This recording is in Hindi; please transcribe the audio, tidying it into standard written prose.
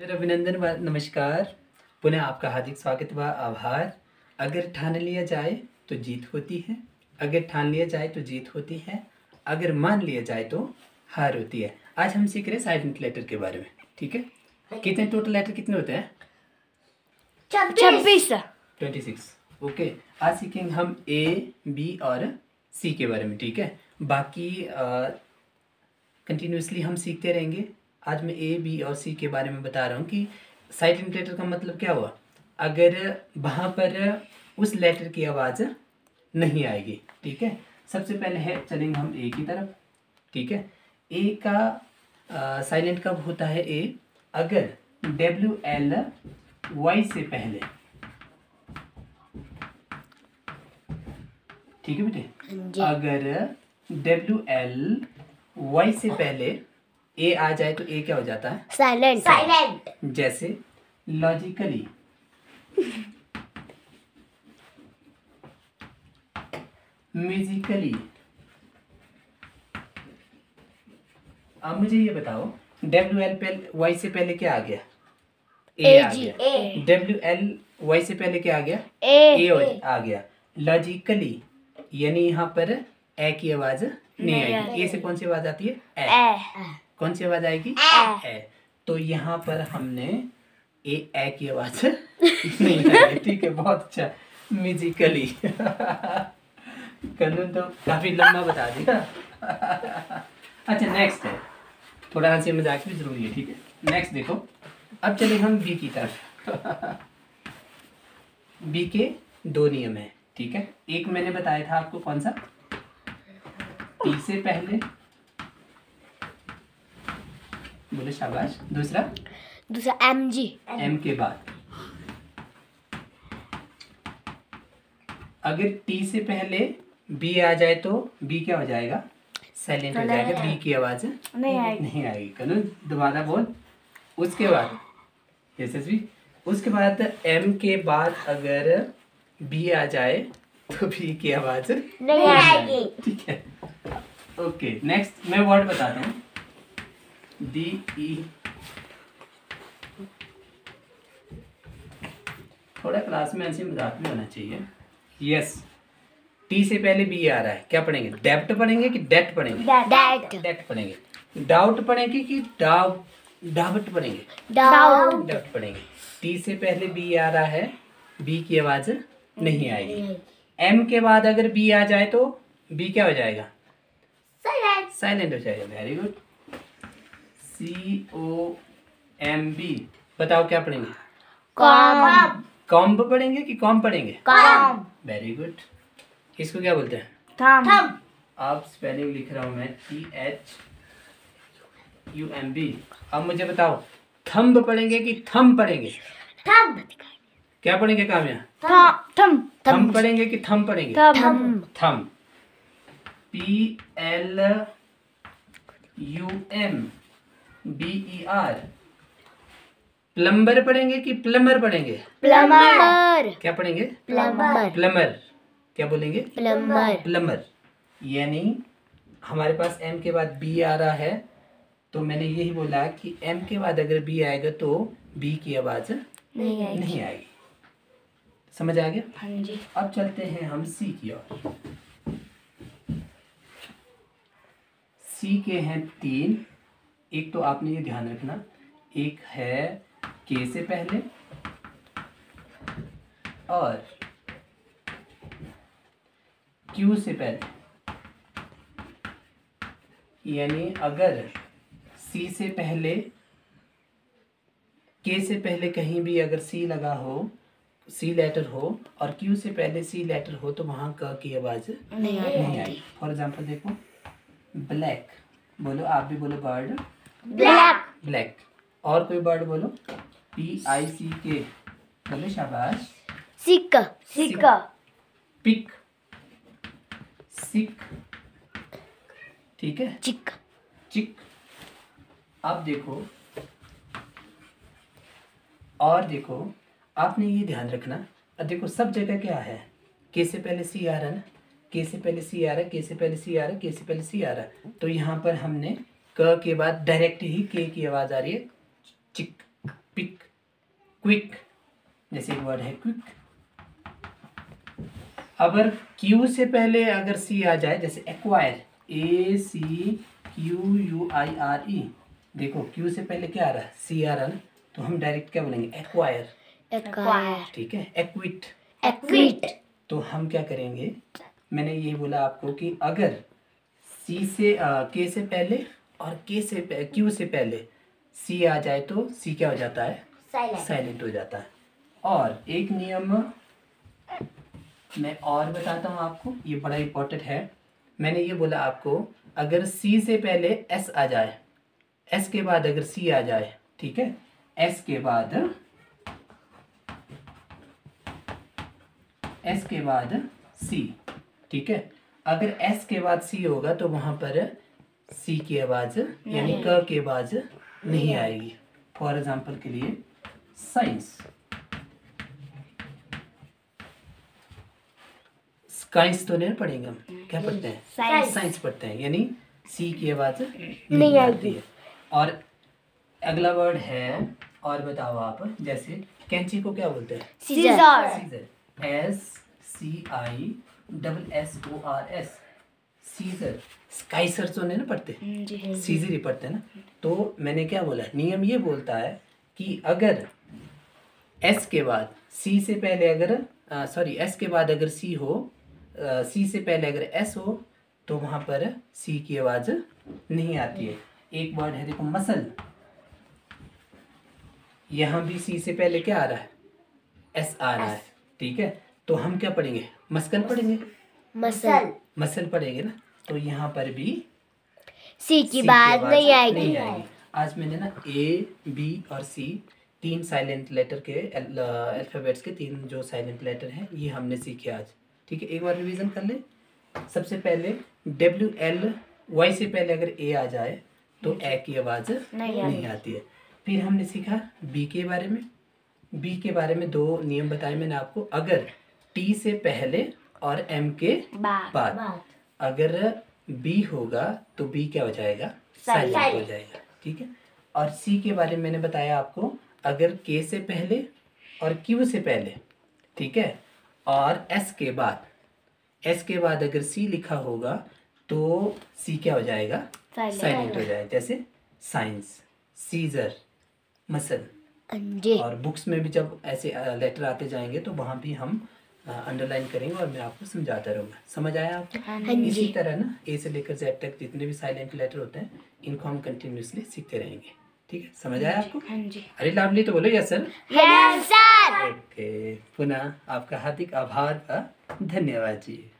मेरा अभिनंदन व नमस्कार। पुनः आपका हार्दिक स्वागत व आभार। अगर ठान लिया जाए तो जीत होती है, अगर ठान लिया जाए तो जीत होती है, अगर मान लिया जाए तो हार होती है। आज हम सीख रहे हैं साइलेंट लेटर के बारे में। ठीक है, कितने टोटल लेटर कितने होते हैं? 26। 26। ओके, आज सीखेंगे हम ए, बी और सी के बारे में। ठीक है, बाकी कंटिन्यूसली हम सीखते रहेंगे। आज मैं ए, बी और सी के बारे में बता रहा हूँ कि साइलेंट लेटर का मतलब क्या हुआ। अगर वहाँ पर उस लेटर की आवाज़ नहीं आएगी। ठीक है, सबसे पहले है चलेंगे हम ए की तरफ। ठीक है, ए का साइलेंट कब होता है? ए अगर WLY से पहले। ठीक है बेटे, अगर WLY से पहले ए आ जाए तो ए क्या हो जाता है? साइलेंट। जैसे लॉजिकली, म्यूजिकली। अब मुझे ये बताओ, WLY से पहले क्या आ गया? ए आ गया। WLY से पहले क्या आ गया? ए आ गया। लॉजिकली यानी यहाँ पर ए की आवाज नहीं आएगी। ए से कौन सी आवाज आती है? ए। कौन सी आवाज आएगी? ए। तो यहाँ पर हमने ए की आवाज नहीं आएगी। ठीक है, बहुत अच्छा। म्यूजिकली कानून तो काफी लंबा बता दिया। अच्छा, नेक्स्ट है, थोड़ा हंसी मजाक भी जरूरी है। ठीक है, नेक्स्ट देखो। अब चले हम बी की तरफ। बी के दो नियम है। ठीक है, एक मैंने बताया था आपको, कौन सा? टी से पहले, बोले शाबाश। दूसरा MG। एम के बाद। अगर टी से पहले बी आ जाए तो बी क्या हो जाएगा? साइलेंट हो जाएगा। बी की आवाज नहीं आएगी। कानून दोबारा बोल। उसके बाद यशस्वी, उसके बाद एम के बाद अगर बी आ जाए तो बी की आवाज नहीं आएगी। ठीक है, ओके। नेक्स्ट मैं वर्ड बताता हूँ। DE। थोड़ा क्लास में ऐसे मजाक में होना चाहिए। यस, टी से पहले बी आ रहा है, क्या पढ़ेंगे? डेप्ट पढ़ेंगे कि डेट पढ़ेंगे? डेट पढ़ेंगे। डाउट पढ़ेंगे कि डाउट पढ़ेंगे? डाउट पढ़ेंगे। टी से पहले बी आ रहा है, बी की आवाज नहीं आएगी। एम के बाद अगर बी आ जाए तो बी क्या हो जाएगा? साइलेंट हो जाएगा। Very good. COMB। बताओ क्या पढ़ेंगे? कॉम्ब पढ़ेंगे कि कॉम पढ़ेंगे? Very good. इसको क्या बोलते हैं? थंब। आप स्पेलिंग लिख रहा हूं मैं, THUMB। अब मुझे बताओ, थंब पढ़ेंगे कि थम पढ़ेंगे? क्या पढ़ेंगे काम्या? थम पढ़ेंगे कि थम पढ़ेंगे? थम। PLUMBER। प्लम्बर पढ़ेंगे कि प्लमर पढ़ेंगे? क्या पढ़ेंगे? प्लमर। क्या बोलेंगे? प्लमर। यानी हमारे पास एम के बाद बी आ रहा है, तो मैंने यही बोला कि एम के बाद अगर बी आएगा तो बी की आवाज नहीं आएगी। समझ आ गया? हाँ जी। अब चलते हैं हम सी की ओर। सी के हैं 3। एक तो आपने ये ध्यान रखना, एक है के से पहले और क्यू से पहले। यानी अगर सी से पहले, के से पहले कहीं भी अगर सी लगा हो, सी लेटर हो, और क्यू से पहले सी लेटर हो, तो वहां क की आवाज नहीं आएगी। फॉर एग्जाम्पल देखो, ब्लैक बोलो, आप भी बोलो बर्ड, ब्लैक। और कोई बर्ड बोलो, PICK बोलो, शाबाश। सिक। पिक, सिक। ठीक है, चिक। अब देखो, और देखो, आपने ये ध्यान रखना। अब देखो, सब जगह क्या है? के से पहले सी आ रहा है ना, के से पहले सी आ रहा है, के से पहले सी आ रहा है, के से पहले सी आ रहा है। तो यहाँ पर हमने क के बाद डायरेक्ट ही के की आवाज आ रही है, चिक, पिक। क्विक, जैसे एक वर्ड है क्विक। अगर क्यू से पहले अगर सी आ जाए, जैसे एक्वायर, ACQUIRE, देखो क्यू से पहले क्या आ रहा है, सी आ रहा है ना, तो हम डायरेक्ट क्या बोलेंगे, एक्वायर। एक्वायर, ठीक है, एक्विट। एक्विट, तो हम क्या करेंगे, मैंने ये बोला आपको कि अगर सी से के से पहले और क्यू से पहले सी आ जाए तो सी क्या हो जाता है, साइलेंट हो जाता है। और एक नियम मैं और बताता हूँ आपको, ये बड़ा इंपॉर्टेंट है। मैंने ये बोला आपको, अगर सी से पहले एस आ जाए, एस के बाद अगर सी आ जाए, ठीक है, एस के बाद सी, ठीक है, अगर एस के बाद सी होगा तो वहां पर सी की आवाज यानी क की आवाज नहीं आएगी। फॉर एग्जाम्पल के लिए साइंस, साइंस तो नहीं पढ़ेंगे हम, क्या पढ़ते हैं, साइंस पढ़ते हैं, यानी सी की आवाज नहीं आती है। और अगला वर्ड है, और बताओ आप, जैसे कैंची को क्या बोलते हैं, सीजर, सीजर, SCISSORS, सीजर। स्काइसर तो नहीं ना पढ़ते, सीजर ही पढ़ते हैं ना। तो मैंने क्या बोला, नियम ये बोलता है कि अगर एस के बाद सी से पहले अगर एस के बाद अगर सी हो, सी से पहले अगर एस हो तो वहां पर सी की आवाज नहीं आती है। एक वर्ड है देखो मसल, यहाँ भी सी से पहले क्या आ रहा है, एस आ रहा है, ठीक है, तो हम क्या पढ़ेंगे, मस्कल पढ़ेंगे, मसल पढ़ेंगे ना, तो यहाँ पर भी सी की बात नहीं आएगी। आज मैंने ना ए, बी और सी, तीन साइलेंट लेटर के अल्फाबेट्स के तीन जो साइलेंट लेटर हैं ये हमने सीखे आज, ठीक है। एक बार रिवीजन कर ले। सबसे पहले WLY से पहले अगर ए आ जाए तो ए की आवाज नहीं आती है। फिर हमने सीखा बी के बारे में, बी के बारे में दो नियम बताए मैंने आपको, अगर टी से पहले और एम के बाद अगर बी होगा तो बी क्या हो जाएगा, साइलेंट हो जाएगा, ठीक है। और सी के बारे में मैंने बताया आपको, अगर के से पहले और क्यू से पहले, ठीक है, और एस के बाद अगर सी लिखा होगा तो सी क्या हो जाएगा, साइलेंट हो जाएगा, जैसे साइंस, सीजर, मसल। और बुक्स में भी जब ऐसे लेटर आते जाएंगे तो वहाँ भी हम अंडरलाइन करेंगे और मैं आपको समझाता रहूँगा। समझ आया आपको? इसी तरह ना ए से लेकर जेड तक जितने भी साइलेंट लेटर होते हैं इनको हम कंटिन्यूसली सीखते रहेंगे, ठीक है। समझ आया आपको? अरे लाभली तो बोलो yes sir. Yes sir. Okay, पुनः आपका हार्दिक आभार का धन्यवाद जी।